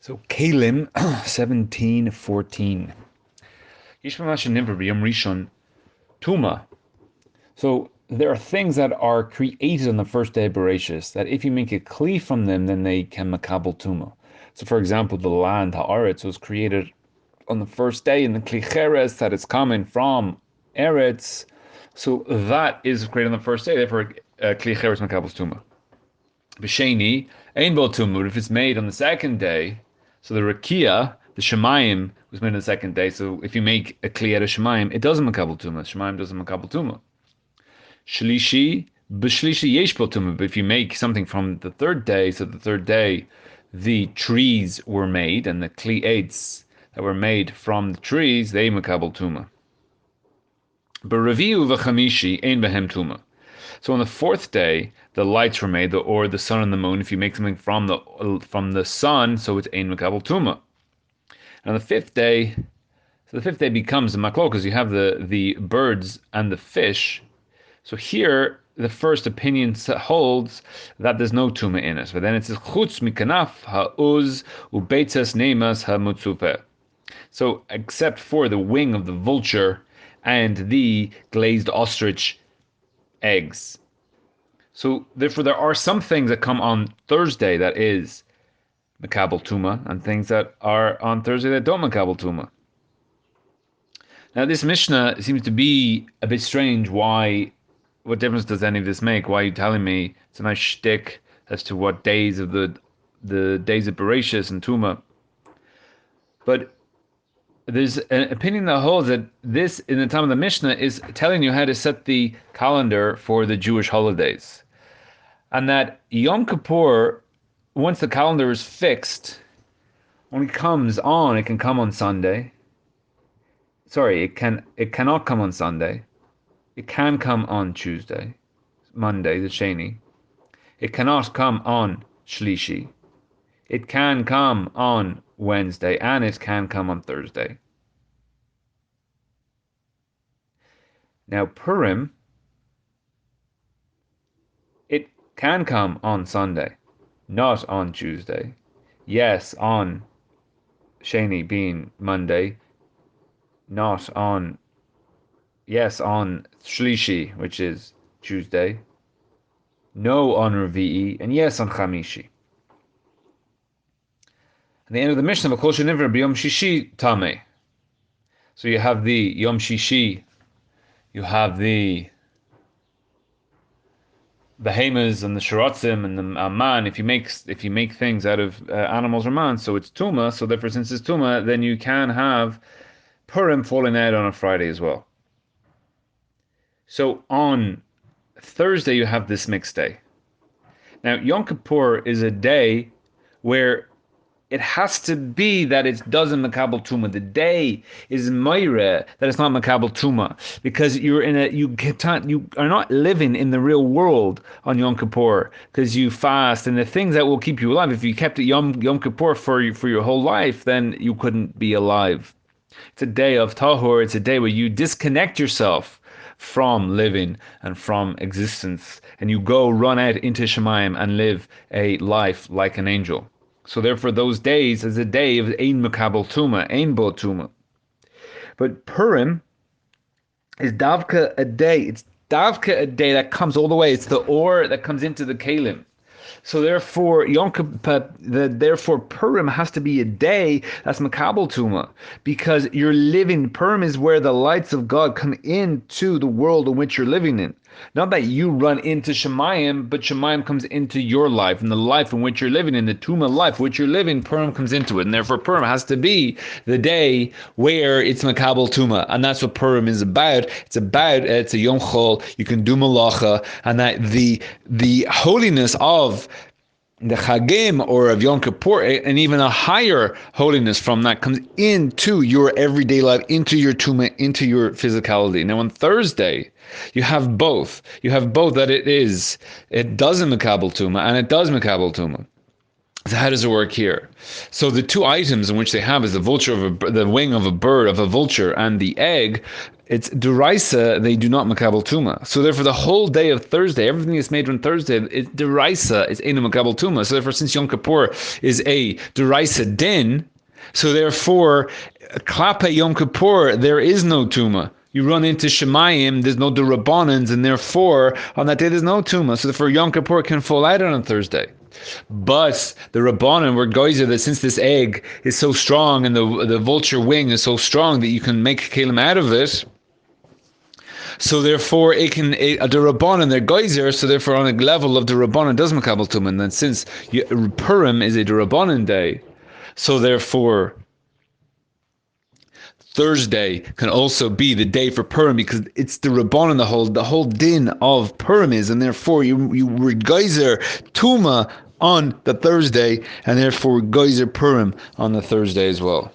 So Kelim 17:14. Yishmamash Nimber B'Yom Rishon Tuma. So there are things that are created on the first day of Bereshis that if you make a kli from them, then they can makabel tuma. So for example, the land Haaretz was created on the first day in the kli cheres that is coming from Eretz. So that is created on the first day. Therefore, kli cheres makabel tuma. B'sheni ein bo tuma. If it's made on the second day, so the rakia, the shemayim, was made on the second day. So if you make a kli out of shemayim, it doesn't makabel tuma. Shemayim doesn't makabel tuma. Shlishi, b'shlishi yesh bo tuma. But if you make something from the third day, so the third day, the trees were made, and the kli eitz that were made from the trees, they makabel tuma. B'reviu v'chamishi ein behem tuma. So on the fourth day, the lights were made, or the sun and the moon. If you make something from the sun, so it's ein makabel tuma. And on the fifth day, so the fifth day becomes a maklok, because you have the birds and the fish. So here, the first opinion holds that there's no tuma in it. But then it says chutz mikanaf ha'uz ubeitzas neimas ha'mutzupeh. So except for the wing of the vulture and the glazed ostrich eggs. So therefore there are some things that come on Thursday that is makabel tuma, and things that are on Thursday that don't makabel tuma. Now this Mishnah seems to be a bit strange. What difference does any of this make? Why are you telling me it's a nice shtick as to what days of the days of Bereshis and Tuma? But there's an opinion that holds that this, in the time of the Mishnah, is telling you how to set the calendar for the Jewish holidays. And that Yom Kippur, once the calendar is fixed, when it comes on, it can come on Sunday. Sorry, it cannot come on Sunday. It can come on Tuesday, Monday, the Sheni. It cannot come on Shlishi. It can come on Wednesday, and it can come on Thursday. Now Purim, it can come on Sunday, not on Tuesday. Yes, on Sheni being Monday, not on, yes, on Shlishi, which is Tuesday, no on Revi'i, and yes on Chamishi. At the end of the Mishnah, V'kol shenivra b'yom shishi tameh. So you have the Yom Shishi, you have the behemoths and the shiratzim and the aman. If you make things out of animals or man, so it's tuma. So therefore, since it's tuma, then you can have Purim falling out on a Friday as well. So on Thursday you have this mixed day. Now Yom Kippur is a day where it has to be that it doesn't makabel tuma. The day is meire that it's not makabel tuma, because you are not living in the real world on Yom Kippur, because you fast, and the things that will keep you alive. If you kept it Yom Kippur for your whole life, then you couldn't be alive. It's a day of tahor. It's a day where you disconnect yourself from living and from existence, and you go run out into Shemayim and live a life like an angel. So therefore, those days is a day of ein makabel tuma, ein bo tuma. But Purim is davka a day. It's davka a day that comes all the way. It's the or that comes into the Kelim. So therefore, therefore Purim has to be a day that's makabel tuma, because you're living. Purim is where the lights of God come into the world in which you're living in. Not that you run into Shemayim, but Shemayim comes into your life, and the life in which you're living, in the tuma life which you're living, Purim comes into it, and therefore Purim has to be the day where it's makabel tuma, and that's what Purim is about. It's a Yom Chol. You can do malacha, and that the holiness of the Chagim or of Yom Kippur, and even a higher holiness from that, comes into your everyday life, into your tuma, into your physicality. Now on Thursday, you have both. You have both, that it doesn't makabel tuma and it does makabel tuma. So how does it work here? So the two items in which they have is the vulture the wing of a bird, of a vulture, and the egg. It's deraisa. They do not makabel tuma. So therefore, the whole day of Thursday, everything that's made on Thursday, it deraisa is ena makabel tuma. So therefore, since Yom Kippur is a deraisa din, so therefore, klape Yom Kippur there is no tuma. You run into Shemayim, there's no derabbanans, and therefore on that day there's no tuma. So therefore, Yom Kippur can fall out on Thursday. But the Rabbanan were geyser that since this egg is so strong and the vulture wing is so strong that you can make Kelim out of it, so therefore the Rabbanan, they're geyser, so therefore on a level of the Rabbanan does makabel tum. And then since Purim is a Rabbanan day, so therefore Thursday can also be the day for Purim because it's the Rabbanan, the whole din of Purim is, and therefore you geyser tuma on the Thursday, and therefore geyser Purim on the Thursday as well.